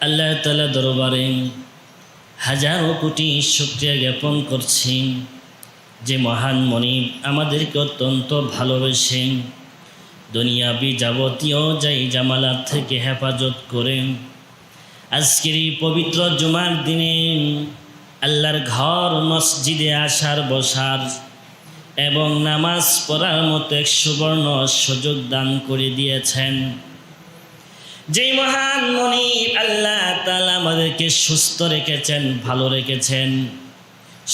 আল্লাহ তাআলা দরবারে হাজারো কোটি শুকরিয়া জ্ঞাপন করছি যে মহান মনিব আমাদেরকে অত্যন্ত ভালোবেসেন, দুনিয়াবি যাবতীয় যাই জামালাত থেকে হেফাজত করেন। আজকের এই পবিত্র জুমার দিনে আল্লাহর ঘর মসজিদে আসার বসার এবং নামাজ পড়ার মতো এক সুবর্ণ সুযোগ দান করে দিয়েছেন। যে মহান মনিব আল্লাহ তাআলা আমাদেরকে সুস্থ রেখেছেন, ভালো রেখেছেন,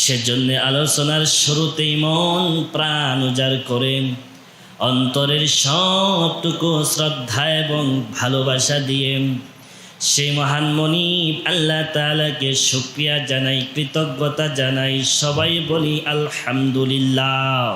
সেজন্য আলোচনার শুরুতেই মন প্রাণ উজাড় করে অন্তরের সবটুকু শ্রদ্ধা এবং ভালোবাসা দিয়ে সেই মহান মনিব আল্লাহ তাআলাকে শুকরিয়া জানাই, কৃতজ্ঞতা জানাই। সবাই বলি আলহামদুলিল্লাহ।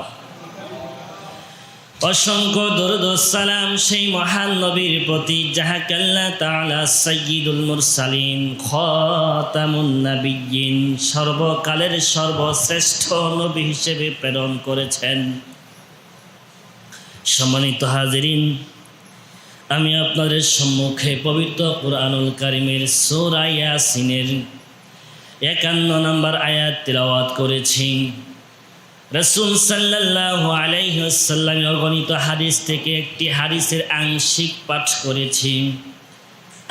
অসংখ্য দরুদ ও সালাম সেই মহান নবীর প্রতি যাহাকে আল্লাহ তাআলা সাইয়্যিদুল মুরসালিন খাতামুন নাবিয়্যিন সর্বকালের সর্বশ্রেষ্ঠ নবী হিসেবে প্রেরণ করেছেন। সম্মানিত হাজিরিন, আমি আপনাদের সম্মুখে পবিত্র কুরআনুল কারীমের সূরা ইয়াসিনের ৫১ নম্বর আয়াত তিলাওয়াত করেছি। রাসূল সাল্লাল্লাহু আলাইহি ওয়াসাল্লামের অগণিত হাদিস থেকে একটি হাদিসের আংশিক পাঠ করেছি।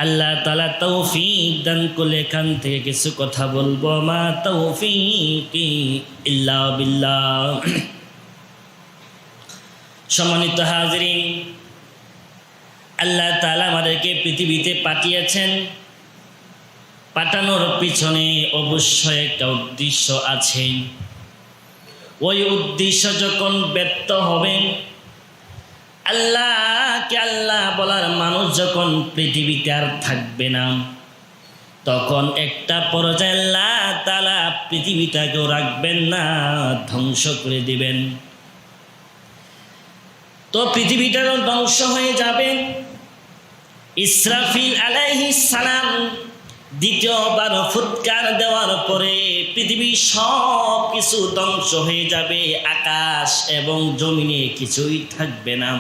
আল্লাহ তাআলা তৌফিক দান করলে এখান থেকে কিছু কথা বলবো। মা তৌফিকি ইল্লা বিল্লাহ। সম্মানিত হাজিরিন, আল্লাহ তাআলা আমাদেরকে পৃথিবীতে পাঠিয়েছেন। পাঠানোর পিছনে অবশ্যই একটা উদ্দেশ্য আছে। ওই উদ্দেশ্য যখন ব্যর্থ হবে, আল্লাহকে আল্লাহ বলার মানুষ যখন পৃথিবীতে আর থাকবে না, তখন একটা পর্যায়ে আল্লাহ তাআলা পৃথিবীটাকেও রাখবেন না, ধ্বংস করে দিবেন। তো পৃথিবীটাও ধ্বংস হয়ে যাবে। ইসরাফিল আলাইহিস সালাম দ্বিতীয়বার ফুৎকার দেওয়ার পরে পৃথিবীর সব কিছু ধ্বংস হয়ে যাবে, আকাশ এবং জমিনে কিছুই থাকবে না।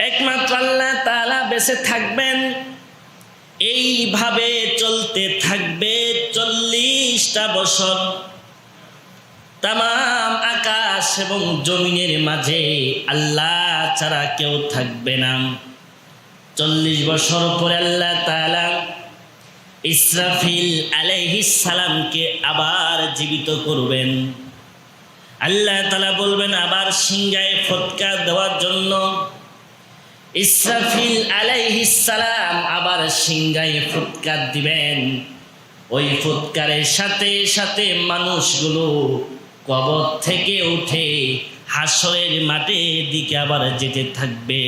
একমাত্র আল্লাহ তাআলা বেঁচে থাকবেন। এইভাবে চলতে থাকবে ৪০টা বছর। তামাম আকাশ এবং জমিনের মাঝে আল্লাহ ছাড়া কেউ থাকবে না। ৪০ বছর পরে আল্লাহ তাআলা ইসরাফিল আলাইহিস সালামকে আবার জীবিত করবেন। আল্লাহ তাআলা বলবেন আবার সিংহায় ফুৎকার দেওয়ার জন্য। ইসরাফিল আলাইহিস সালাম আবার সিংহায় ফুৎকার দিবেন। ওই ফুৎকারের সাথে সাথে মানুষগুলো কবর থেকে উঠে হাসরের মাঠের দিকে আবার যেতে থাকবে।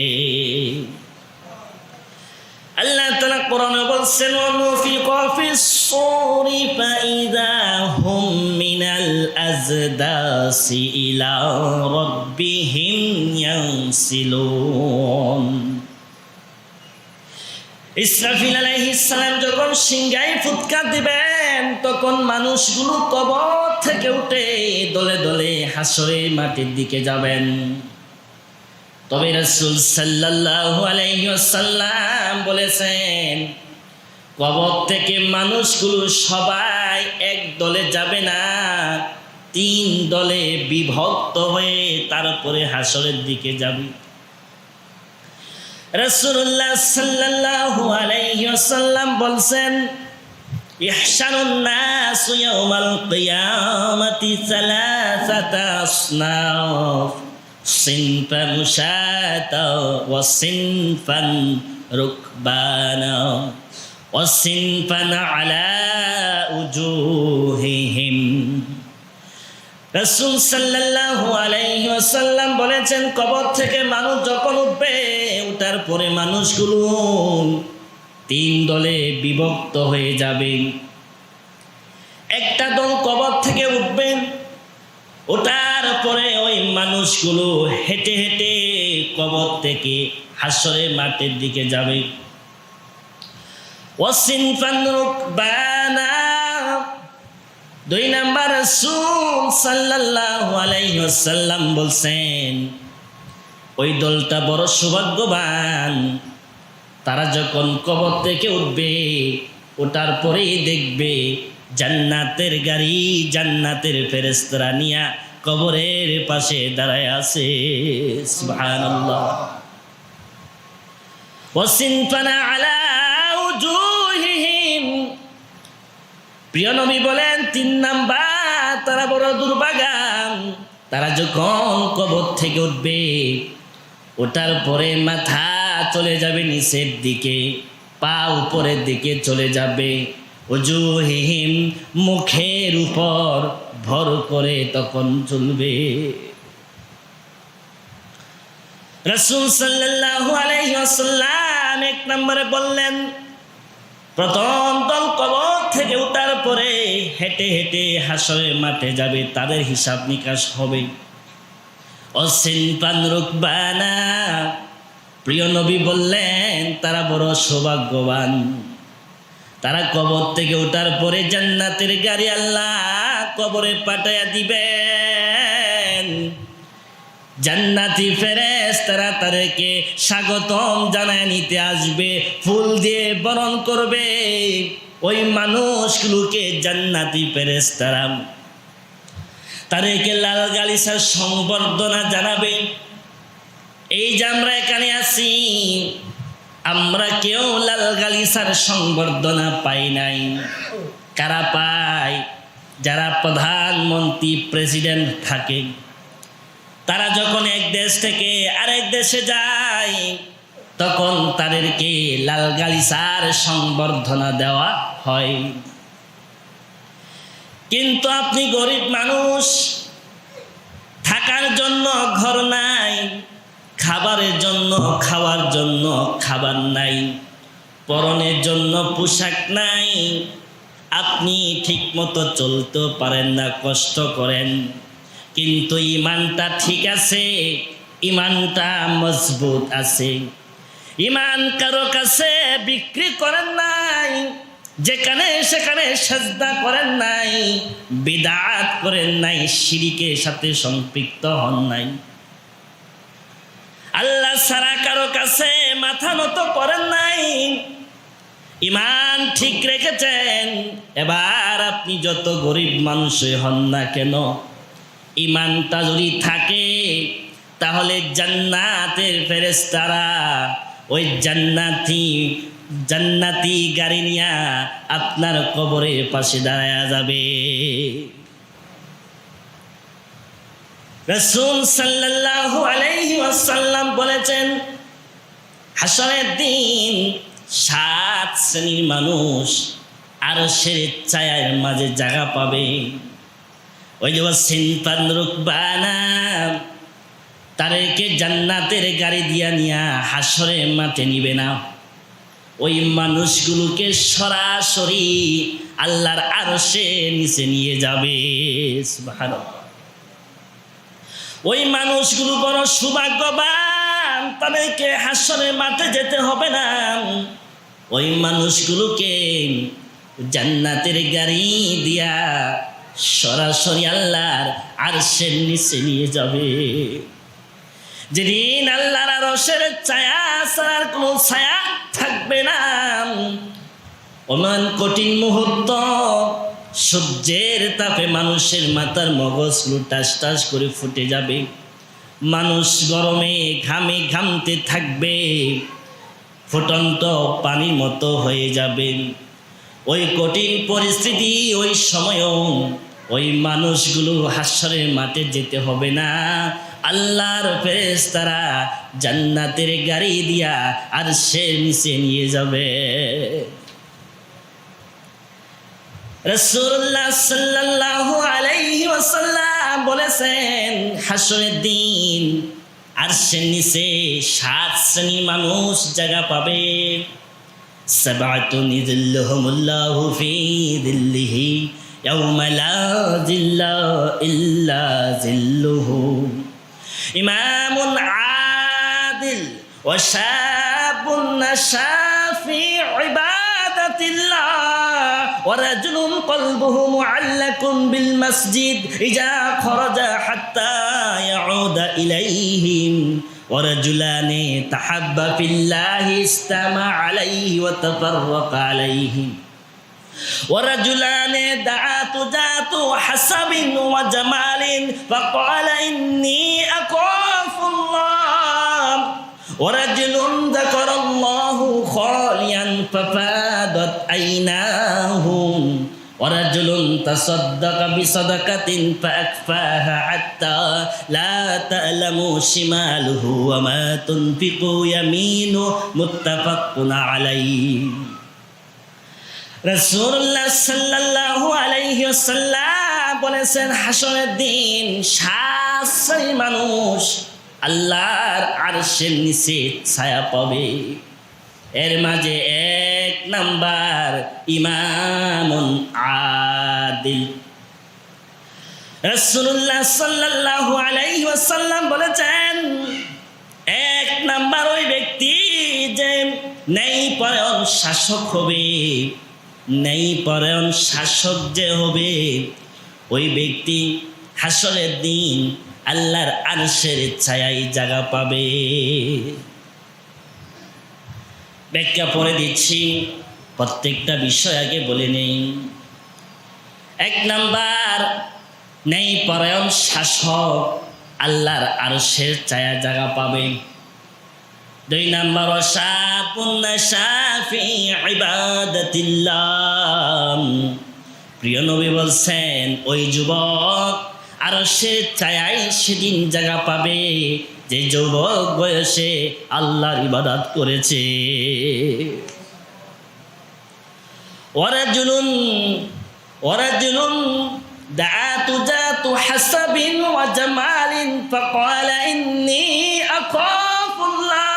আল্লাহ তাআলা কোরআনে বলছেন, ওয়ানুফিকা ফিস সূরি ফাইযা হুম মিনাল আজদাসি ইলা রাব্বিহিম ইয়ানসিলুন। ইসরাফিল আলাইহিস সালাম যখন সিংহায় ফুৎকার দিবেন, তখন মানুষগুলো কবর থেকে উঠে দলে দলে হাসরের মাঠের দিকে যাবেন। তবে রাসূল সাল্লাল্লাহু আলাইহি ওয়াসাল্লাম বলেছেন, কবর থেকে মানুষগুলো সবাই এক দলে যাবে না, ৩ দলে বিভক্ত হয়ে তারপরে হাসরের দিকে যাবে। রাসূলুল্লাহ সাল্লাল্লাহু আলাইহি ওয়াসাল্লাম বলছেন, ইহশারুন নাস ইয়াউমাল কিয়ামাতি সালাসাতা আসনাফ সিনফা মুশাতা ওয়া সিনফান রুকবানা ওয়া সিনফান আলা উজুহিহিম। রাসূল সাল্লাল্লাহু আলাইহি ওয়াসাল্লাম বলেছেন, কবর থেকে মানুষ যখন উঠবে, উঠার পরে মানুষগুলো ৩ দলে বিভক্ত হয়ে যাবে। একটা দল কবর থেকে উঠবেন, ওঠার পরে ওই মানুষগুলো হেঁটে হেঁটে কবর থেকে হাসরের মাঠের দিকে যাবে। ওয়াসিনফান রুকবানা, ২ নাম্বার রাসূল সাল্লাল্লাহু আলাইহি ওয়াসাল্লাম বলছেন, ওই দলটা বড় সৌভাগ্যবান, তারা যখন কবর থেকে উঠবে, ওঠার পরেই দেখবে জান্নাতের গাড়ি, জান্নাতের ফেরেশতারা নিয়া কবরের পাশে দাঁড়ায় আছে। সুবহানাল্লাহ। ওয়াসিনফানা আলা উজুহিহিম, প্রিয় নবী বলেন 3 নাম্বার তারা বড় দুর্ভাগাম। তারা যখন কবর থেকে উঠবে, ওঠার পরে মাথা চলে যাবে নিচের দিকে, পা উপরের দিকে চলে যাবে। উজুহিহিম, মুখের উপর ভর করে তখন চলবে। রাসূল সাল্লাল্লাহু আলাইহি ওয়াসাল্লাম 1 নম্বরে বললেন, প্রথম দল কবর থেকে ওঠার পরে হেঁটে হেঁটে হাসরের মাঠে যাবে, তাদের হিসাব নিকাশ হবে। অসিনফান রুকবানা, প্রিয় নবী বললেন তারা বড় সৌভাগ্যবান। তারা কবর থেকে ওঠার পরে জান্নাতের গাড়ি আল্লাহ কবরে পাঠাইয়া দিবেন। জান্নাতি ফেরেশতারা তাদেরকে স্বাগতম জানায় নিতে আসবে, ফুল দিয়ে বরণ করবে। ওই মানুষগুলোকে জান্নাতি ফেরেশতারা তাদেরকে লাল গালিচার সংবর্ধনা জানাবে। এই যে আমরা এখানে আছি, আমরা কেউ লাল গালিচার সংবর্ধনা পাই নাই। কারা পায়? যারা প্রধানমন্ত্রী, প্রেসিডেন্ট থাকে, তারা যখন এক দেশ থেকে আরেক দেশে যায়, তখন তাদেরকে লাল গালিচার সংবর্ধনা দেওয়া হয়। কিন্তু আপনি গরিব মানুষ, থাকার জন্য ঘর নাই, খাবারের জন্য খাওয়ার জন্য খাবার নাই, পরনের জন্য পোশাক নাই, আপনি ঠিকমতো চলতে পারেন না, কষ্ট করেন, কিন্তু ইমানটা ঠিক আছে, ইমানটা মজবুত আছে। ইমান কারো কাছে বিক্রি করেন নাই, যেখানে সেখানে সাজদা করেন নাই, বিদআত করেন নাই, শিরকের সাথে সম্পৃক্ত হন নাই, আল্লাহ ছাড়া কারো কাছে মাথা নত করেন নাই, ইমান ঠিক রেখেছেন। এবার আপনি যত গরিব মানুষই হন না কেন, ইমানটা যদি থাকে, তাহলে জান্নাতের ফেরেশতারা ওই জান্নাতি গাড়ি নিয়ে আপনার কবরের পাশে দাঁড়ায়া যাবে। রাসূল সাল্লাল্লাহু আলাইহি ওয়াসাল্লাম বলেছেন, হাসরের দিন 7 শ্রেণীর মানুষ আরশের ছায়ার মাঝে জায়গা পাবে। ওই যে সিনফান রুকবানা, তাদেরকে জান্নাতের গাড়ি দিয়া নিয়া হাসরের মাঠে নিবে না। ওই মানুষগুলোকে সরাসরি আল্লাহর আরশের নিচে নিয়ে যাবে। সুবহানাল্লাহ। ওই মানুষগুলো বড় সৌভাগ্যবান, তাদেরকে হাসরের মাঠে যেতে হবে না। ওই মানুষগুলোকে জান্নাতের গাড়ি দিয়া সরাসরি আল্লাহর আরশের নিচে নিয়ে যাবে। যেদিন আল্লাহর আরশের ছায়া ছাড়ার কোনো ছায়া থাকবে না, অমান কঠিন মুহূর্ত, সূর্যের তাপে মানুষের মাথার মগজগুলো টাস টাস করে ফুটে যাবে, মানুষ গরমে ঘামে ঘামতে থাকবে, ফুটন্ত পানির মতো হয়ে যাবে। ওই কঠিন পরিস্থিতি, ওই সময়ও ওই মানুষগুলো হাসরের মাঠে যেতে হবে না, আল্লাহর ফেরেশতারা জান্নাতের গাড়ি দিয়া আরশের নিচে নিয়ে যাবে। রাসূলুল্লাহ সাল্লাল্লাহু আলাইহি ওয়াসাল্লাম বলেছেন, হাসরের দিন আরশের নিচে 7 শ্রেণীর মানুষ জায়গা পাবে। সাবআতুন ইযিল্লুহুমুল্লাহু ফি যিল্লিহি ইয়াওমা লা যিল্লা ইল্লা যিল্লুহু, ইমামুন আদিল ওয়া শাবুন নাশা ফি ইবাদাতিল্লাহ ওয়া রাজুলুন কলবুহু মুআল্লাকুন বিল মাসজিদ ইযা খারাজা হাত্তা ইয়াউদা ইলাইহিম ورجلان تحبا في الله اجتمع عليه وتفرق عليه ورجلان دعات ذات حسب وجمال فقال إني أخاف الله ورجل ذكر الله خاليا ففادت عيناه ورجل تصدق بصدقة فأخفاها حتى لا تعلم شماله وما تنفق يمينه متفق عليه রাসূলুল্লাহ সাল্লাল্লাহু আলাইহি ওয়াসাল্লাম বলেছেন হাসরের দিন সাতটি মানুষ আল্লাহর আরশের নিচে ছায়া পাবে এর মাঝে এক নাম্বার ইমামুন আদিল রাসূলুল্লাহ সাল্লাল্লাহু আলাইহি ওয়াসাল্লাম বলেছেন এক নাম্বার ওই ব্যক্তি যে ন্যায়পরায়ণ শাসক হবে ন্যায়পরায়ণ শাসক যে হবে ওই ব্যক্তি হাসরের দিন আল্লাহর আরশের ছায়ায় জায়গা পাবে ব্যাখ্যা পরে দিচ্ছি প্রত্যেকটা বিষয় আগে বলে নেই এক নাম্বার ন্যায়পরায়ণ শাসক আল্লাহর আরশের ছায়া জায়গা পাবে দুই নাম্বার শাফুন শাফি ইবাদাতিল্লাহ প্রিয় নবী বলছেন ওই যুবক আরশের ছায়ায় সেদিন জায়গা পাবে যে যুবক বয়সে আল্লাহর ইবাদত করেছে ওয়ারাজুলুন দাআতু যাতু হাসাবিন ওয়া জামালিন ফাকালা ইন্নী আখাফুল্লাহ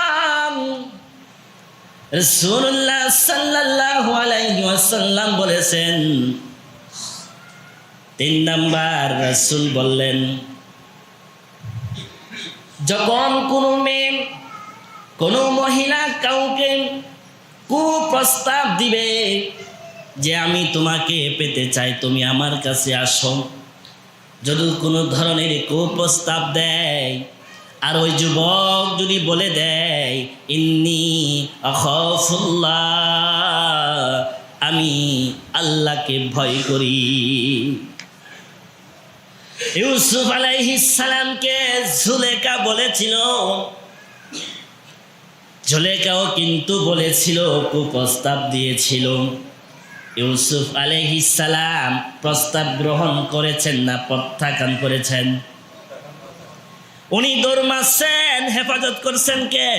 রাসূলুল্লাহ সাল্লাল্লাহু আলাইহি ওয়াসাল্লাম বলেছেন তিন নাম্বার রাসূল বললেন যখন কোনো মেয়ে কোনো মহিলা কাউকে কুপ্রস্তাব দিবে যে আমি তোমাকে পেতে চাই তুমি আমার কাছে আসো যদি কোনো ধরনের কুপ্রস্তাব দেয় আর ওই যুবক যদি বলে দেয় ইন্নী আখাফুল্লাহ আমি আল্লাহকে ভয় করি ইউসুফ আলাইহিস সালামকে জুলেখা বলেছিল জুলেখাও কিন্তু বলেছিল কুপ্রস্তাব দিয়েছিল ইউসুফ আলাইহিস সালাম প্রস্তাব গ্রহণ করেছেন না প্রত্যাখ্যান করেছেন উনি দৌড় মারছেন হেফাজত করছেন কে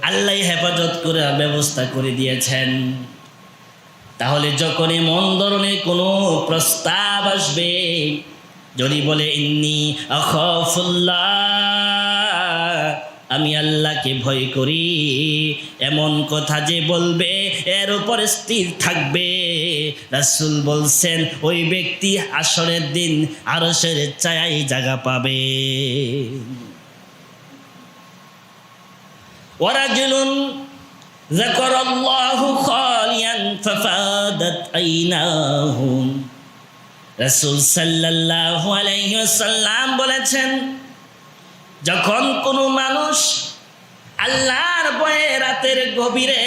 আল্লাহ হেফাজত করে ব্যবস্থা করে দিয়েছেন তাহলে যখনই মন ধরনের কোনো প্রস্তাব আসবে যদি বলে ইন্নী আখাফুল্লাহ আমি আল্লাহকে ভয় করি এমন কথা যে বলবে এর উপর স্থির থাকবে রাসূল বলছেন ওই ব্যক্তি হাসরের দিন আরশের ছায়ায় জায়গা পাবে ওয়ারাজুলুন যাকারাল্লাহু খালিয়ান ফাফাদাত আইনাহু রাসূল সাল্লাল্লাহু আলাইহি ওয়াসাল্লাম বলেছেন যখন কোনো মানুষ আল্লাহর ভয়ে রাতের গভীরে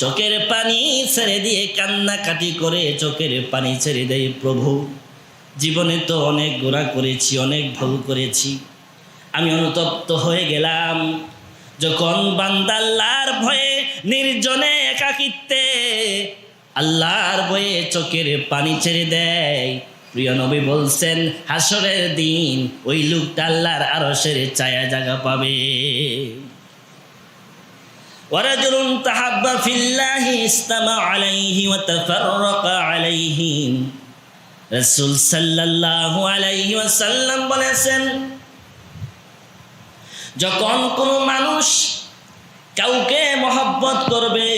চোখের পানি ছেড়ে দিয়ে কান্নাকাটি করে চোখের পানি ছেড়ে দেয় প্রভু জীবনে তো অনেক গুনাহ করেছি অনেক ভুল করেছি আমি অনুতপ্ত হয়ে গেলাম যখন বান্দা আল্লাহর ভয়ে নির্জনে একাকিত্বে আল্লাহর ভয়ে চোখের পানি ছেড়ে দেয় প্রিয় নবী বলছেন হাসরের দিন ওই লোকটা আল্লাহর আরশের ছায়া জায়গা পাবে ওয়ারাজুলুন তাহাব্বা ফিল্লাহি ইজতামা আলাইহি ওয়া তাফাররাকা আলাইহি রাসূল সাল্লাল্লাহু আলাইহি ওয়াসাল্লাম বলেছেন যখন কোনো মানুষ কাউকে মহব্বত করবে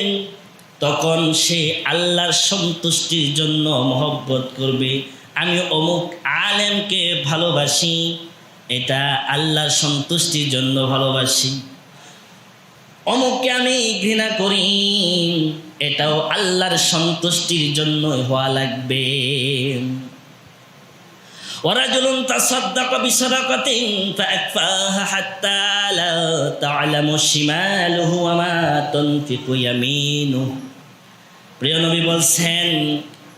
তখন সে আল্লাহর সন্তুষ্টির জন্য মহব্বত করবে আমি অমুক আলেমকে ভালোবাসি এটা আল্লাহর সন্তুষ্টির জন্য ভালোবাসি অমুককে আমি ঘৃণা করি এটাও আল্লাহর সন্তুষ্টির জন্য হওয়া লাগবে ওয়ারাজুলুন তাসাদ্দাকা বিসাদাকাতিন ফাআকফাহা হাত্তা লা তা'লামু শিমালুহু ওয়া মা তুনফিকু ইয়ামিনুহু। প্রিয় নবী বলছেন,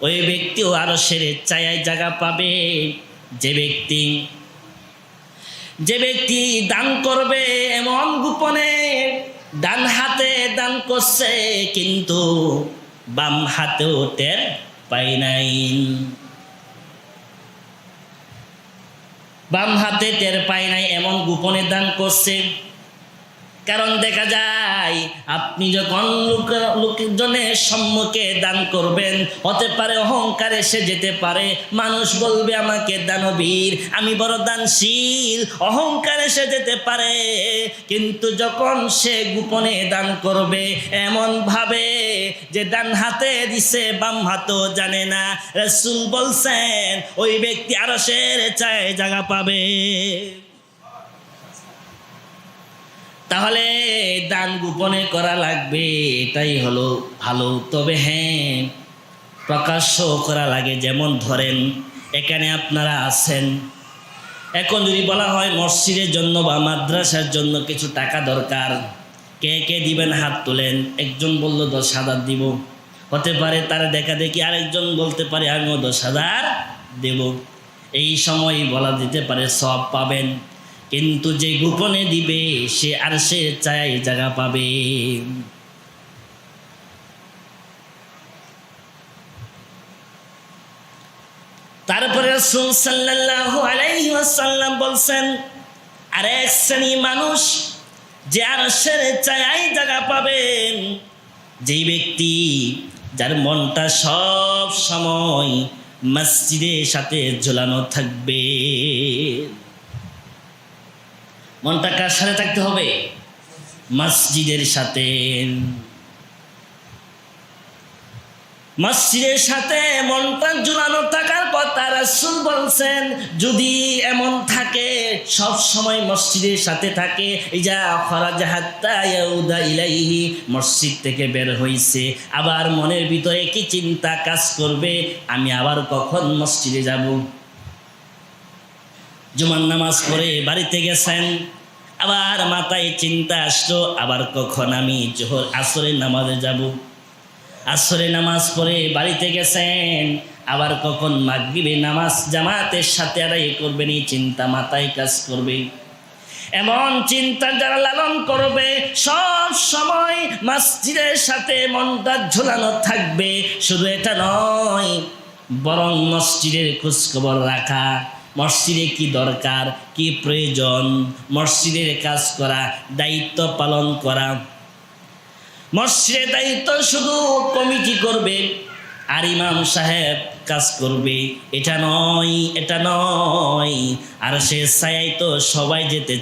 ওই ব্যক্তিও আরশের ছায়ায় জায়গা পাবে যে ব্যক্তি দান করবে এমন গোপনে ডান হাতে দান করছে কিন্তু বাম হাতেও টের পায় নাই। বাম হাতে টের পায় নাই এমন গোপনে দান করছে। কারণ দেখা যায় আপনি যখন লোকজনের সম্মুখে দান করবেন, হতে পারে অহংকার এসে যেতে পারে, মানুষ বলবে আমাকে দানবীর, আমি বড় দানশীল, অহংকার এসে যেতে পারে। কিন্তু যখন সে গোপনে দান করবে এমন ভাবে যে ডান হাতে দিছে বাম হাতও জানে না, রাসূল বলছেন ওই ব্যক্তি আরশের ছায়ায় জায়গা পাবে। তাহলে দান গোপনে করা লাগবে, এটাই হলো ভালো। তবে হ্যাঁ, প্রকাশ্য করা লাগে। যেমন ধরেন এখানে আপনারা আছেন, এখন যদি বলা হয় মসজিদের জন্য বা মাদ্রাসার জন্য কিছু টাকা দরকার, কে কে দিবেন হাত তোলেন। একজন বলল 10,000 দিব, হতে পারে তার দেখা দেখি আরেকজন বলতে পারে আমিও 10,000 দেব। এই সময় বলা দিতে পারে সব পাবেন, কিন্তু যে গোপনে দিবে সে আরশের ছায়ায় জায়গা পাবে। তারপরে রাসূল সাল্লাল্লাহু আলাইহি ওয়াসাল্লাম বলছেন, আরেক শ্রেণী মানুষ যে আরশের ছায়ায় জায়গা পাবেন, যেই ব্যক্তি যার মনটা সব সময় মসজিদের সাথে ঝোলানো থাকবে। মনটা কার সাথে থাকতে হবে? মসজিদের সাথে। মসজিদের সাথে মনটা ঝুলানো থাকার কথা রাসূল বলছেন, যদি এমন থাকে সব সময় মসজিদের সাথে থাকে, ইজা খরাজা হাত্তা ইয়াউদা ইলাইহি, মসজিদ থেকে বের হইছে, আবার মনের ভিতরে কি চিন্তা কাজ করবে, আমি আবার কখন মসজিদে যাব। জুমার নামাজ পড়ে বাড়িতে গেছেন, আবার মাথায় চিন্তা আসলো আবার কখন আমি জোহর আসরের নামাজে যাব। আসরের নামাজ পড়ে বাড়িতে গেছেন, আবার কখন মাগরিবের নামাজ জামাতের সাথে আদায় করবেন, এই চিন্তা মাথায় কাজ করবে। এমন চিন্তা যারা লালন করবে সব সময় মসজিদের সাথে মনটা ঝোলানো থাকবে। শুধু এটা নয়, বরং মসজিদের খোঁজখবর রাখা, মসজিদে কি দরকার, কি প্রয়োজন, মসজিদের কাজ করা, দায়িত্ব পালন করা। মসজিদের দায়িত্ব শুধু কমিটি করবে আর ইমাম সাহেব কাজ করবে, এটা নয়। আর সে ছায়ায় তো সবাই যেতে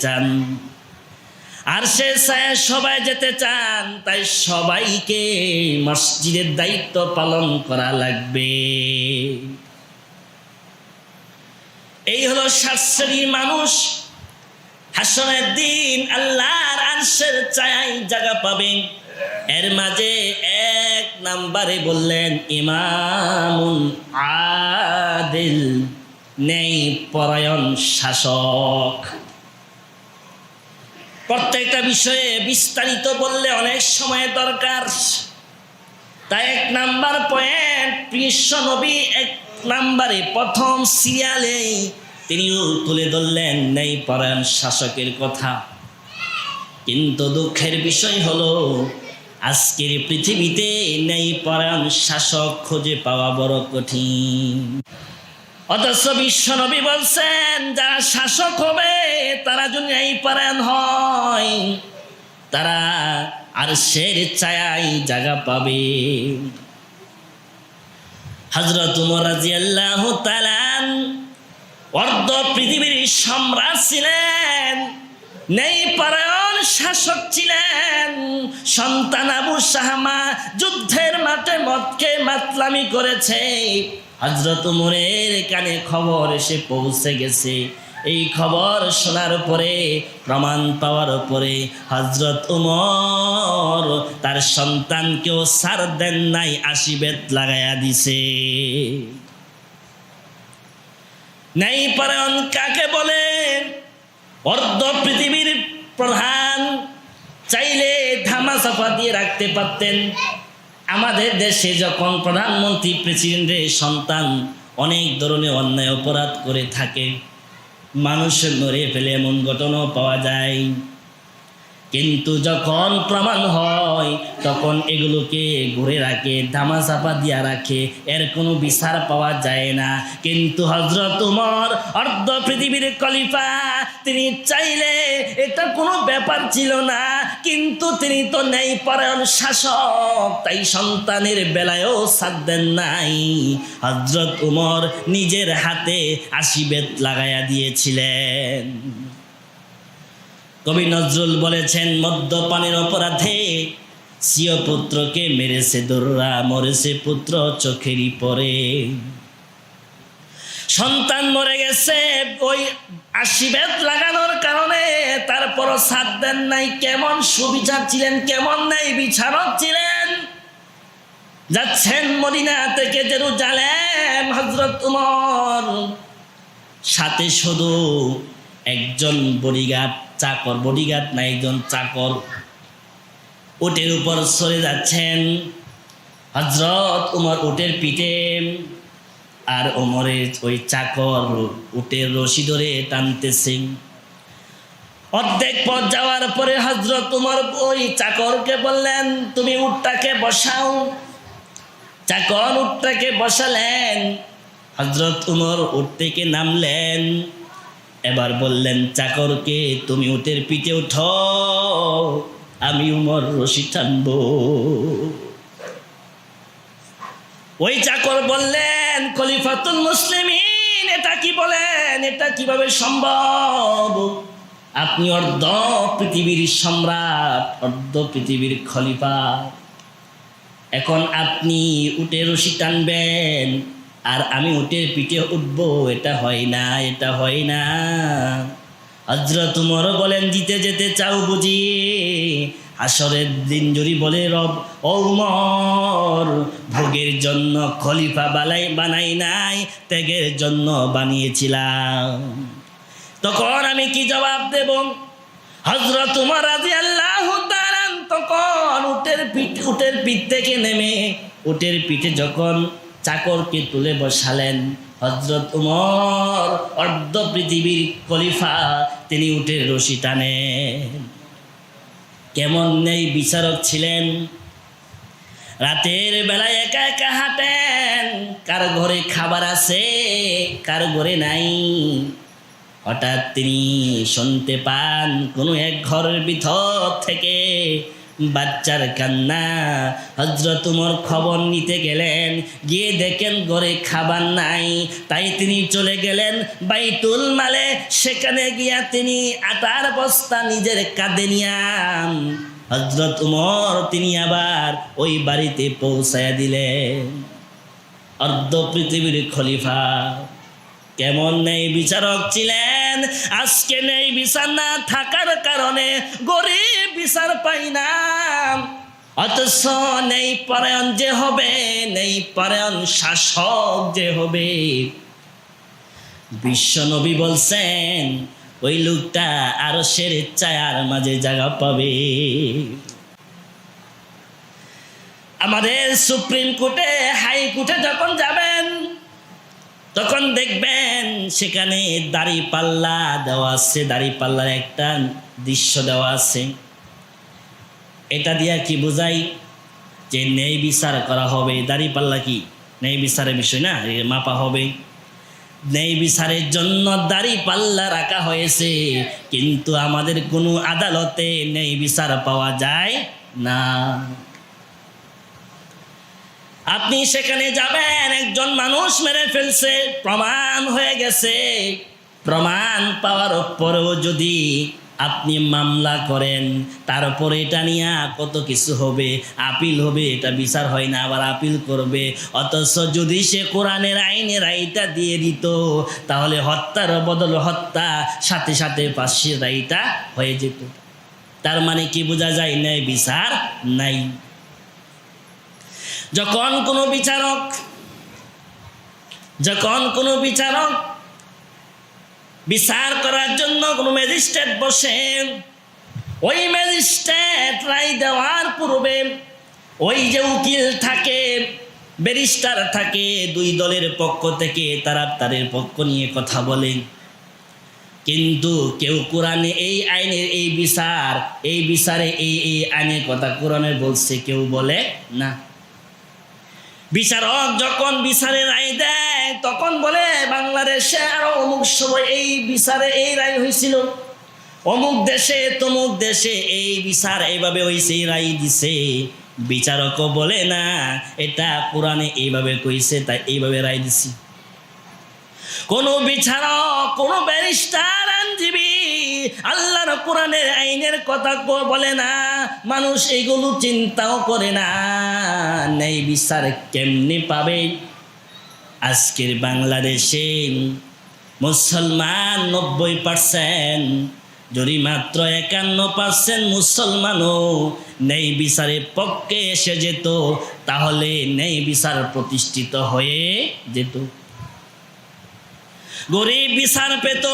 চান, তাই সবাইকে মসজিদের দায়িত্ব পালন করা লাগবে। এই হলো 7 শ্রেণীর মানুষ হাসরের দিন আল্লাহর আরশের ছায়ায় জায়গা পাবে। এর মাঝে 1 নম্বরে বললেন ইমামুন আদিল, ন্যায়পরায়ণ শাসক। প্রত্যেকটা বিষয়ে বিস্তারিত বললে অনেক সময় দরকার, তাই 1 নম্বর পয়েন্ট বিশ্ব নবী 1 নম্বরে প্রথম সিরিয়ালে তিনিও তুলে ধরলেন ন্যায়পরায়ণ শাসকের কথা। কিন্তু দুঃখের বিষয় হলো আজকের পৃথিবীতে ন্যায়পরায়ণ শাসক খুঁজে পাওয়া বড় কঠিন। অথচ বিশ্বনবী বলছেন যারা শাসক হবে তারা যদি ন্যায়পরায়ণ হয় তারা আরশের ছায়ায় জায়গা পাবে। হযরত ওমর রাদিয়াল্লাহু তাআলা অর্ধ পৃথিবীর সম্রাট ছিলেন, ন্যায়পরায়ণ শাসক ছিলেন। সন্তান আবু শাহমা যুদ্ধের মাঠে মদকে মাতলামি করেছে, হযরত ওমরের কানে খবর এসে পৌঁছে গেছে। এই খবর শোনার পরে, প্রমাণ পাওয়ার পরে হযরত ওমর তার সন্তানকেও ছাড় দেন নাই, 80 বেত লাগাইয়া দিছে। ন্যায়পরায়ণ কাকে বলে? অর্ধ পৃথিবীর প্রধান চাইলে ধামাচাপা দিয়ে রাখতে পারতেন। আমাদের দেশে যখন প্রধানমন্ত্রী প্রেসিডেন্টের সন্তান অনেক ধরনের অন্যায় অপরাধ করে থাকে, মানুষের ধরে ফেলে এমন ঘটনাও পাওয়া যায়। কিন্তু যখন প্রমাণ হয় তখন এগুলোকে ঘুরে রাখে, ধামাচাপা দিয়া রাখে, এর কোনো বিচার পাওয়া যায় না। কিন্তু হযরত ওমর অর্ধ পৃথিবীর খলিফা, তিনি চাইলে এটা কোনো ব্যাপার ছিল না, কিন্তু তিনি তো ন্যায়পরায়ণ শাসক, তাই সন্তানের বেলায়ও ছাড় দেন নাই। হযরত ওমর নিজের হাতে ৮০ বেত লাগাইয়া দিয়েছিলেন। কবি নজরুল বলেছেন, মদ্যপানের অপরাধে স্বীয় পুত্রকে মেরেছে দোররা, মরেছে পুত্র চোখেরই পরে। সন্তান মরে গেছে ওই ৮০ বেত লাগানোর কারণে, তারপরও ছাড় দেন নাই। কেমন সুবিচার ছিলেন, কেমন ন্যায় বিচারক ছিলেন। যাচ্ছেন মদিনা থেকে জেরুজালেম হযরত ওমর, সাথে শুধু একজন বডিগার্ড, চাকর, বডিগার্ড না, একজন চাকর উটের উপর চলে যাচ্ছেন। হযরত ওমর উটের পিঠে, আর ওমরের ওই চাকর উটের রশি ধরে টানতেছে। অর্ধেক পথ যাওয়ার পরে হযরত ওমর ওই চাকরকে বললেন, তুমি উটটাকে বসাও। চাকর উটটাকে বসালেন। হযরত ওমর উট থেকে নামলেন। এবার বললেন চাকরকে, তুমি উটের পিঠে উঠো, আমি ওমর রশি টানবো। ওই চাকর বললেন, খলিফাতুল মুসলিমিন, এটা কি বলেন, এটা কিভাবে সম্ভব? আপনি অর্ধ পৃথিবীর সম্রাট, অর্ধ পৃথিবীর খলিফা, এখন আপনি উটের রশি টানবেন আর আমি উটের পিঠে উঠবো? এটা হয় না, এটা হয় না। হযরত ওমর বলেন, দিতে যেতে চাও বুঝি? হাসরের দিন যদি বলে রব, ও ওমর, ভোগের জন্য খলিফা বানাই নাই, ত্যাগের জন্য বানিয়েছিলাম, তখন আমি কি জবাব দেব? হযরত ওমর রাদিয়াল্লাহু তাআলা তখন উটের পিঠ থেকে নেমে উটের পিঠে যখন চাকরকে তুলে বসালেন, হযরত ওমর অর্ধ পৃথিবীর খলিফা, তিনি উটের রশি টানেন। কেমন ন্যায় বিচারক ছিলেন। রাতের বেলায় একা একা হাঁটেন, কার ঘরে খাবার আছে, কার ঘরে নাই। হঠাৎ তিনি শুনতে পান কোনো এক ঘরের ভিতর থেকে বাচ্চার কান্না। হযরত ওমর খবর নিতে গেলেন, গিয়ে দেখেন ঘরে খাবার নাই। তাই তিনি চলে গেলেন বাইতুল মালে, সেখানে গিয়া তিনি আটার বস্তা নিজের কাঁধে নিয়াম হযরত ওমর তিনি আবার ওই বাড়িতে পৌঁছায়া দিলেন। অর্ধ পৃথিবীর খলিফা, কেমন ন্যায় বিচারক ছিলেন। আজকে ন্যায় বিচার না থাকার কারণে গরিব বিচার পাই না। অথচ ন্যায়পরায়ণ যে হবে, ন্যায়পরায়ণ শাসক যে হবে, বিশ্ব নবী বলছেন ওই লোকটা আরশের ছায়ার মাঝে জায়গা পাবে। আমাদের সুপ্রিম কোর্টে, হাইকোর্টে যখন যাবেন তখন দেখবেন সেখানে দাড়িপাল্লা দেওয়া আছে, দাড়িপাল্লার একটা দৃশ্য দেওয়া আছে। এটা দিয়া কি বোঝাই? যে ন্যায় বিচার করা হবে। দাড়িপাল্লা কি ন্যায় বিচারের বিষয় না, মাপা হবে। ন্যায় বিচারের জন্য দাড়িপাল্লা রাখা হয়েছে, কিন্তু আমাদের কোনো আদালতে ন্যায় বিচার পাওয়া যায় না। আপনি সেখানে যাবেন, একজন মানুষ মেরে ফেলছে, প্রমাণ হয়ে গেছে। প্রমাণ পাওয়ার পরেও যদি আপনি মামলা করেন, তারপরে এটা নিয়ে কত কিছু হবে, আপিল হবে, এটা বিচার হয় না, আবার আপিল করবে। অথচ যদি সে কোরআনের আইনের রায়টা দিয়ে দিত, তাহলে হত্যার বদলে হত্যা, সাথে সাথে ফাঁসির রায়টা হয়ে যেত। তার মানে কি বোঝা যায়? ন্যায় বিচার নাই। যখন কোনো বিচারক বিচার করার জন্য কোনো ম্যাজিস্ট্রেট বসেন। ওই ম্যাজিস্ট্রেট রায় দেওয়ার পূর্বে ওই যে উকিল থাকে, ব্যারিস্টার থাকে, দুই দলের পক্ষ থেকে তারা তাদের পক্ষ নিয়ে কথা বলে। কিন্তু কেউ কোরআনে এই আইনের এই বিচারে এই আইনের কথা কোরআনে বলছে কেউ বলে না। বিচারক যখন বিচারে রায় দেয় তখন বলে বাংলাদেশে আরো অমুক সময় এই বিচারে এই রায় হয়েছিল, অমুক দেশে তমুক দেশে এই বিচার এইভাবে হয়েছে, এই রায় দিছে। বিচারকও বলে না এটা কোরআনে এইভাবে কইছে তাই এইভাবে রায় দিছি। কোন বিচারক, কোন ব্যারিস্টার, আইনজীবী আল্লাহর কোরআনের আইনের কথা বলে না। মানুষ এগুলো চিন্তাও করে না। ন্যায় বিচার কেমনে পাবে? আজকের বাংলাদেশে মুসলমান 90%, যদি মাত্র 51% মুসলমানও ন্যায় বিচারের পক্ষে এসে যেত তাহলে ন্যায় বিচার প্রতিষ্ঠিত হয়ে যেত। গরিব বিচার পেত।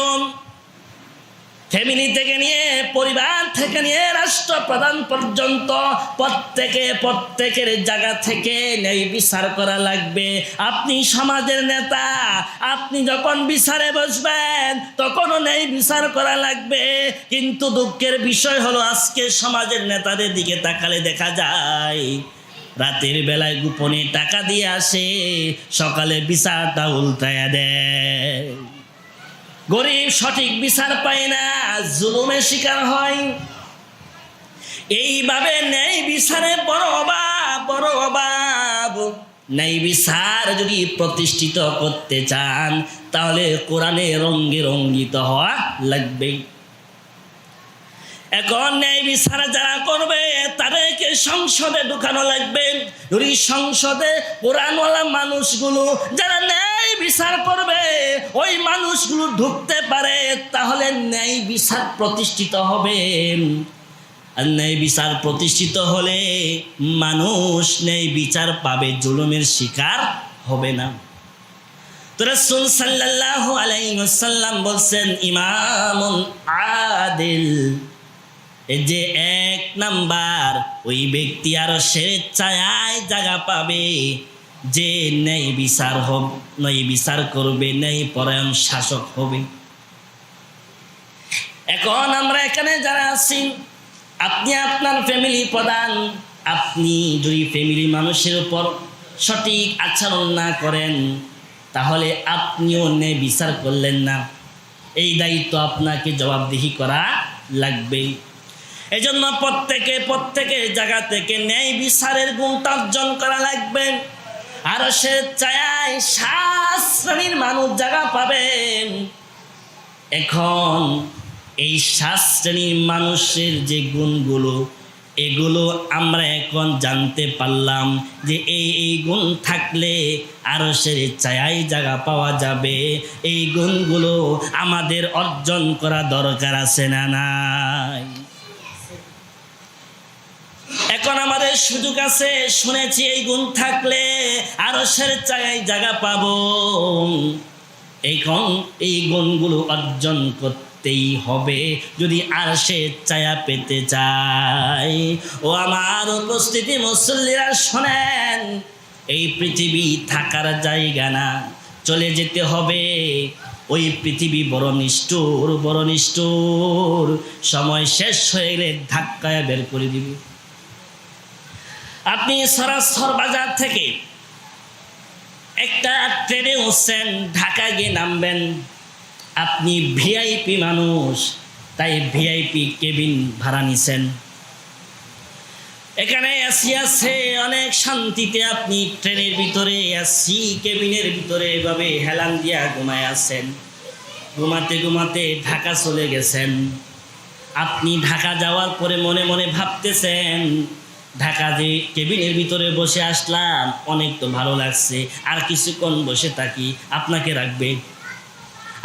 ফ্যামিলি থেকে নিয়ে, পরিবার থেকে নিয়ে রাষ্ট্রপ্রধান পর্যন্ত প্রত্যেকের জায়গা থেকে ন্যায় বিচার করা লাগবে। আপনি সমাজের নেতা, আপনি যখন বিচারে বসবেন তখনও ন্যায় বিচার করা লাগবে। কিন্তু দুঃখের বিষয় হলো আজকে সমাজের নেতাদের দিকে তাকালে দেখা যায় রাতের বেলায় গোপনে টাকা দিয়ে আসে, সকালে বিচারটা উল্টায়া দেয়। গরিব সঠিক বিচার পায় না, জুলুমের শিকার হয়। এইভাবে ন্যায় বিচারে বড় অভাব। ন্যায় বিচার যদি প্রতিষ্ঠিত করতে চান তাহলে কোরআনে রঙ্গে রঙ্গিত হওয়া লাগবে। এখন ন্যায় বিচার যারা করবে তাদেরকে সংসদে ঢুকানো লাগবে। যদি সংসদে কোরআনওয়ালা মানুষগুলো যারা ন্যায় বিচার করবে ওই মানুষগুলো ঢুকতে পারে তাহলে ন্যায় বিচার প্রতিষ্ঠিত হবে। আর ন্যায় বিচার প্রতিষ্ঠিত হলে মানুষ ন্যায় বিচার পাবে, জুলুমের শিকার হবে না। তো রাসূল সাল্লাল্লাহু আলাইহি ওয়াসাল্লাম বলছেন ইমামুন আদিল, এই যে 1 নাম্বার ওই ব্যক্তি আর স্বেচ্ছায় জায়গা পাবে যে ন্যায় বিচার করবে, ন্যায় পরায়ণ শাসক হবে। এখন আমরা এখানে যারা আছি, আপনি আপনার ফ্যামিলি প্রধান, আপনি যদি ফ্যামিলি মানুষের উপর সঠিক আচরণ না করেন তাহলে আপনিও ন্যায় বিচার করলেন না। এই দায়িত্ব আপনাকে জবাবদিহি করা লাগবে। এজন্য প্রত্যেকের জায়গা থেকে ন্যায় বিচারের গুণটা অর্জন করা লাগবে। আর সে চায় 7 শ্রেণীর মানুষ জায়গা পাবেন। এখন এই 7 শ্রেণীর মানুষের যে গুণগুলো, এগুলো আমরা এখন জানতে পারলাম যে এই গুণ থাকলে আরো সে চায় জায়গা পাওয়া যাবে। এই গুণগুলো আমাদের অর্জন করা দরকার আছে না নাই? এখন আমাদের সুযোগ আছে, শুনেছি এই গুণ থাকলে আরশের ছায়ায় জায়গা পাবো। এখন এই গুণগুলো অর্জন করতেই হবে যদি আরশের ছায়া পেতে চাই। ও আমার উপস্থিতি মুসল্লিরা শোনেন, এই পৃথিবী থাকার জায়গা না, চলে যেতে হবে। ওই পৃথিবী বড় নিষ্ঠুর, সময় শেষ হয়ে গেলে ধাক্কায় বের করে দিবে। আপনি সরাসর বাজার থেকে একটা ট্রেনে উঠছেন, ঢাকা গিয়ে নামবেন। আপনি ভিআইপি মানুষ, তাই ভিআইপি কেবিন ভাড়া নিছেন। এখানে এসি আছে, অনেক শান্তিতে আপনি ট্রেনের ভিতরে এসি কেবিনের ভিতরে এভাবে হেলান দিয়া ঘুমায় আছেন। ঘুমাতে ঢাকা চলে গেছেন। আপনি ঢাকা যাওয়ার পরে মনে মনে ভাবতেছেন, ঢাকা যে কেবিনের ভিতরে বসে আসলাম, অনেক তো ভালো লাগছে, আর কিছুক্ষণ বসে থাকি। আপনাকে রাখবে?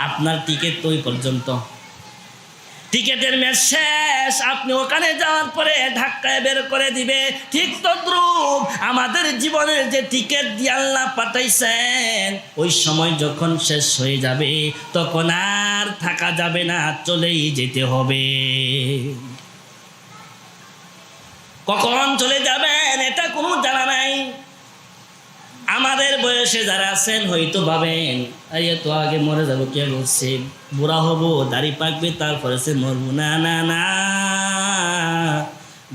আপনার টিকিট তো ওই পর্যন্ত। টিকেটের ম্যাচ শেষ, আপনি ওখানে যাওয়ার পরে ধাক্কায় বের করে দিবে। ঠিক তদ্রূপ আমাদের জীবনের যে টিকেট দিয়ে আল্লাহ পাঠাইছেন, ওই সময় যখন শেষ হয়ে যাবে তখন আর থাকা যাবে না, চলেই যেতে হবে। কখন চলে যাবেন এটা কোনো জানা নাই। আমাদের বয়সে যারা আছেন হয়তো ভাবেন আরে তো আগে মরে যাবো, কে বলছে বুড়া হবো, দাড়ি পাকবে তারপরে সে মরবো। না না না,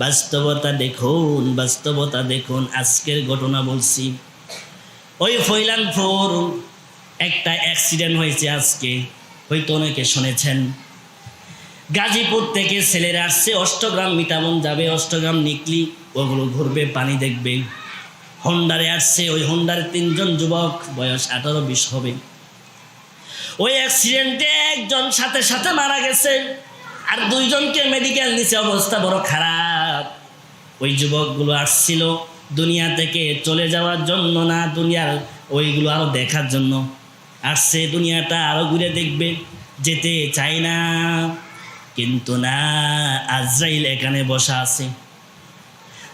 বাস্তবতা দেখুন। আজকের ঘটনা বলছি, ওই ফৈলানপুর একটা অ্যাক্সিডেন্ট হয়েছে আজকে, হয়তো অনেকে শুনেছেন। গাজীপুর থেকে ছেলেরা আসছে, অষ্টগ্রাম মিটামন যাবে, অষ্টগ্রাম নিকলি ওগুলো ঘুরবে, পানি দেখবে। হোন্ডারে আসছে, ওই হোন্ডারে 3 জন যুবক, বয়স 18-20 হবে। ওই অ্যাক্সিডেন্টে একজন সাথে সাথে মারা গেছে, আর 2 জনকে মেডিকেল নিচে, অবস্থা বড় খারাপ। ওই যুবকগুলো আসছিল দুনিয়া থেকে চলে যাওয়ার জন্য না, দুনিয়ার ওইগুলো আরো দেখার জন্য আসছে, দুনিয়াটা আরো ঘুরে দেখবে, যেতে চায় না। কিন্তু না, আজরাইল এখানে বসা আছে।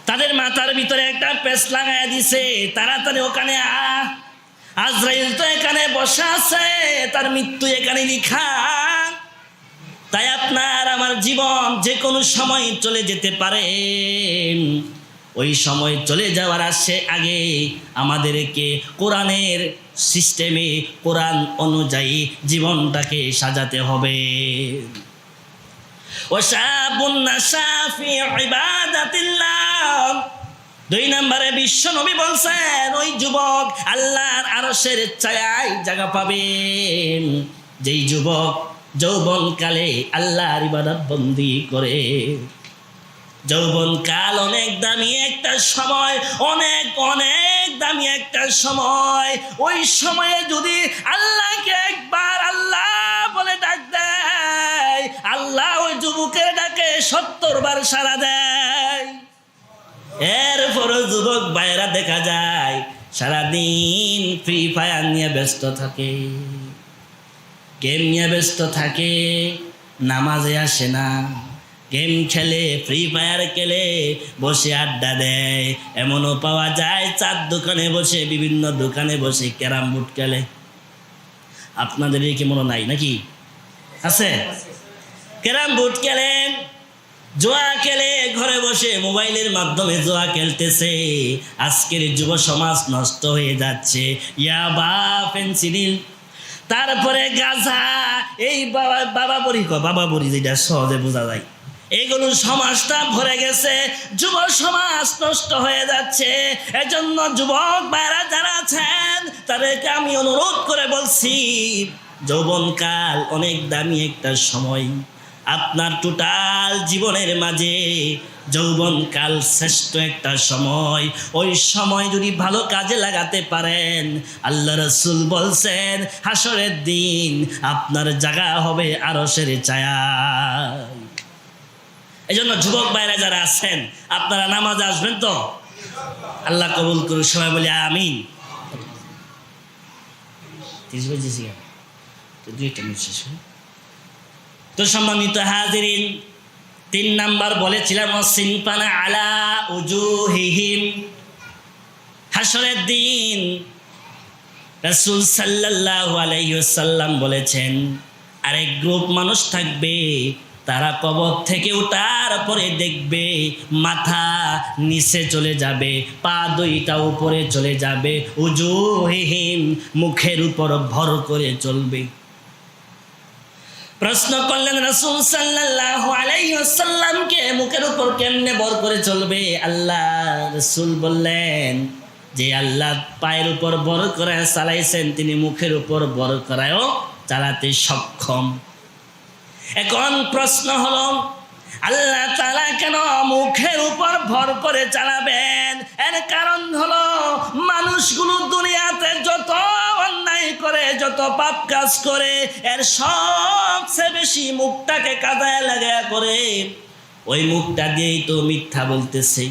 তাদের মাথার ভিতরে একটা পেস লাগায় দিছে, তাড়াতাড়ি ওখানে আজরাইল তো এখানে বসা আছে, তার মৃত্যু এখানে লিখা। তাই আপনার আমার জীবন যে কোনো সময় চলে যেতে পারে। ওই সময় চলে যাওয়ার আগে আমাদেরকে কোরআনের সিস্টেমে, কোরআন অনুযায়ী জীবনটাকে সাজাতে হবে। ওয়াশাবুন নাশা ফি ইবাদাতিল্লাহ। 2 নম্বরে বিশ্ব নবী বলছেন ওই যুবক আল্লাহর আরশের ছায়ায় জায়গা পাবেন, যেই যুবক যৌবনকালে আল্লাহর ইবাদত বন্দি করে। যৌবনকাল অনেক দামি একটা সময়, অনেক অনেক দামি একটা সময়। ওই সময়ে যদি আল্লাহকে একবার আল্লাহ বলে ডাক দেয়, আল্লাহ ওই যুবকের ডাকে 70 বার সাড়া দেয়। এরপরও যুবক ভাইরা দেখা যায় সারাদিন ফ্রি ফায়ার নিয়ে ব্যস্ত থাকে, গেম নিয়ে ব্যস্ত থাকে, নামাজে আসে না, গেম খেলে, ফ্রি ফায়ার খেলে, বসে আড্ডা দেয়। এমনও পাওয়া যায় 4 দোকানে বসে, বিভিন্ন দোকানে বসে ক্যারাম বোর্ড খেলে। আপনাদের কি মনে নাই নাকি? আছে? ক্যারাম বোর্ড খেলে, জোয়া খেলে, ঘরে বসে মোবাইলের মাধ্যমে জোয়া খেলতেছে। আজকের যুব সমাজ নষ্ট হয়ে যাচ্ছে। ইয়াবা, ফেন্সিডিল, তারপরে গাঁজা, এই বাবা বড়ি যেটা সহজে বোঝা যায়, এগুলো সমাজটা ভরে গেছে। যুব সমাজ নষ্ট হয়ে যাচ্ছে। এজন্য যুবক ভাইরা যারা আছেন তাদেরকে আমি অনুরোধ করে বলছি, যৌবনকাল অনেক দামি একটা সময়। আপনার টোটাল জীবনের মাঝে যৌবনকাল শ্রেষ্ঠ একটা সময়। ওই সময় যদি ভালো কাজে লাগাতে পারেন, আল্লাহ রাসূল বলছেন হাসরের দিন আপনার জায়গা হবে আরশের ছায়ায়। এই জন্য যুবক ভাইরা যারা আছেন আপনারা নামাজে আসবেন তো? আল্লাহ কবুল করুন, সবাই বলি আমিন। 30 বাজেছি তো 2টা মিনিট শেষ। তো সম্মানিত হাজিরিন, 3 নাম্বার বলেছিলাম সিনফানা আলা উজুহিহিম। হাসরের দিন রাসূল সাল্লাল্লাহু আলাইহি ওয়াসাল্লাম বলেছেন আরেক গ্রুপ মানুষ থাকবে, তারা কবর থেকে ওঠার পরে দেখবে মাথা নিচে চলে যাবে, পা 2টা উপরে চলে যাবে, উজুহিহিম মুখের উপর ভর করে চলবে। প্রশ্ন করলেন রাসূল সাল্লাল্লাহু আলাইহি ওয়াসাল্লামকে, মুখের উপর কেমনে ভর করে চলবে? আল্লাহ রাসূল বললেন যে আল্লাহ পায়ের উপর ভর করে চালাইছেন, তিনি মুখের উপর ভর করায়ও চালাতে সক্ষম। এখন প্রশ্ন হলো আল্লাহ তাআলা কেন মুখের উপর ভর করে চালাবেন? এর কারণ হলো মানুষগুলো দুনিয়াতে যত অন্যায় করে, যত পাপ কাজ করে, এর সবচেয়ে বেশি মুখটাকে কাদায় লাগায় করে। ওই মুখটা দিয়েই তো মিথ্যা বলতেছে,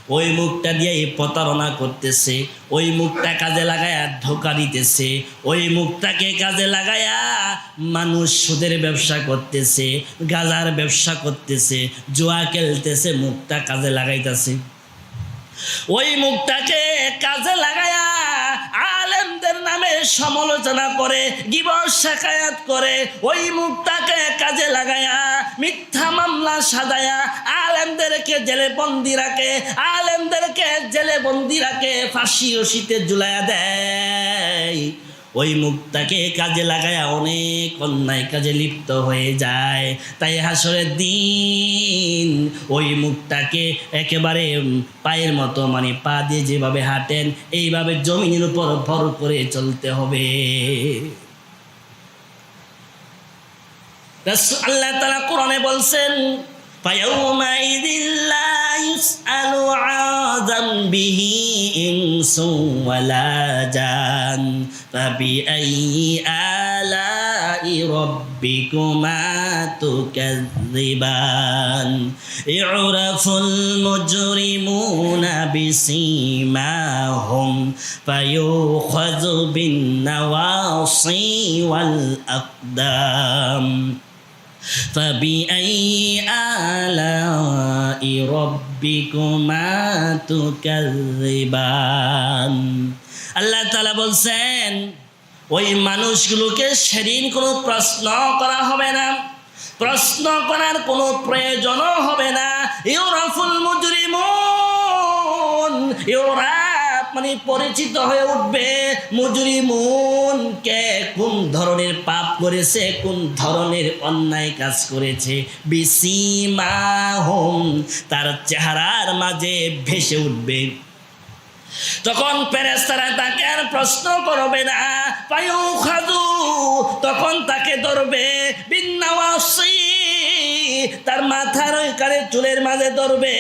ওই মুখটা দিয়ে প্রতারণা করতেছে, ওই মুখটা কাজে লাগায়া ধোঁকা দিতেছে, ওই মুখটাকে কাজে লাগায়া মানুষ সুদের ব্যবসা করতেছে, গাঁজার ব্যবসা করতেছে, জুয়া খেলতেছে, মুখটা কাজে লাগাইতেছে। ওই মুখটাকে কাজে লাগায়া আলেমদের নামে সমালোচনা করে, গীবত শাকায়াত করে, ওই মুখটাকে কাজে লাগায়া মিথ্যা মামলা সাজায়া আলেমদেরকে জেলে বন্দি রাখে, আলেমদেরকে জেলে বন্দি রাখে, ফাঁসি রশিতে ঝুলাইয়া দেয়। ওই মুখটাকে কাজে লাগায়া অনেক অন্যায় কাজে লিপ্ত হয়ে যায়। তাই হাসরের দিন ওই মুখটাকে একেবারে পায়ের মতো, মানে পা দিয়ে যেভাবে হাঁটেন এইভাবে জমিনের উপর ভর করে চলতে হবে। আল্লাহ তাআলা কোরআনে বলছেন, فَيَوْمَئِذٍ لَا يُسْأَلُ عَنْ ذَنبِهِ إِنسٌ وَلَا جَانٌ فَبِأَيِّ آلَاءِ رَبِّكُمَا تُكَذِّبَانِ يُعْرَفُ الْمُجْرِمُونَ بِسِيمَاهُمْ فَيُؤْخَذُ بِالنَّوَاصِي وَالْأَقْدَامِ فَبِأَيِّ آلَاءِ رَبِّكُمَا تُكَذِّبَانِ আল্লাহ তাআলা বলছেন, ওই মানুষগুলোকে সেদিন কোনো প্রশ্ন করা হবে না, প্রশ্ন করার কোনো প্রয়োজনও হবে না। ইউরাফুল মুজরিমুন, ইউরা মানে পরিচিত হয়ে উঠবে মুজরিমুন কে কোন ধরনের পাপ করেছে, কোন ধরনের অন্যায় কাজ করেছে। বিসিমাহুম, তার চেহারার মাঝে ভেসে উঠবে। তখন ফেরেশতারা তাকে আর প্রশ্ন করবে না, ফায়ুখাযু, তখন তাকে ধরবে, বিন্নাওয়াসি, তার মাথার ওইখানে চুলের মাঝে ধরবে,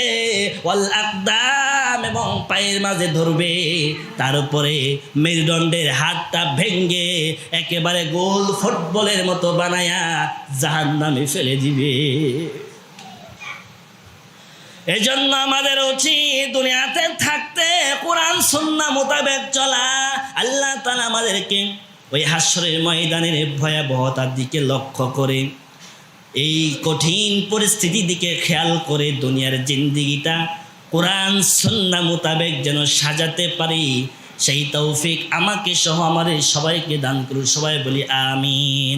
ওয়াল আকদাম, এবং পায়ের মাঝে ধরবে। তার উপরে মেরুদণ্ডের হাতটা ভেঙ্গে একেবারে গোল ফুটবলের মতো বানায়া জাহান্নামে ফেলে দিবে। এজন্য আমাদের উচিত দুনিয়াতে থাকতে কোরআন সুন্নাহ মোতাবেক চলা। আল্লাহ তাআলা আমাদেরকে ওই হাসরের ময়দানের ভয়াবহতার দিকে লক্ষ্য করে, এই কঠিন পরিস্থিতির দিকে খেয়াল করে দুনিয়ার জিন্দেগিটা কোরআন সুন্নাহ মোতাবেক যেন সাজাতে পারি, সেই তৌফিক আমাকে সহ আমাদের সবাইকে দান করুন। সবাই বলি আমিন।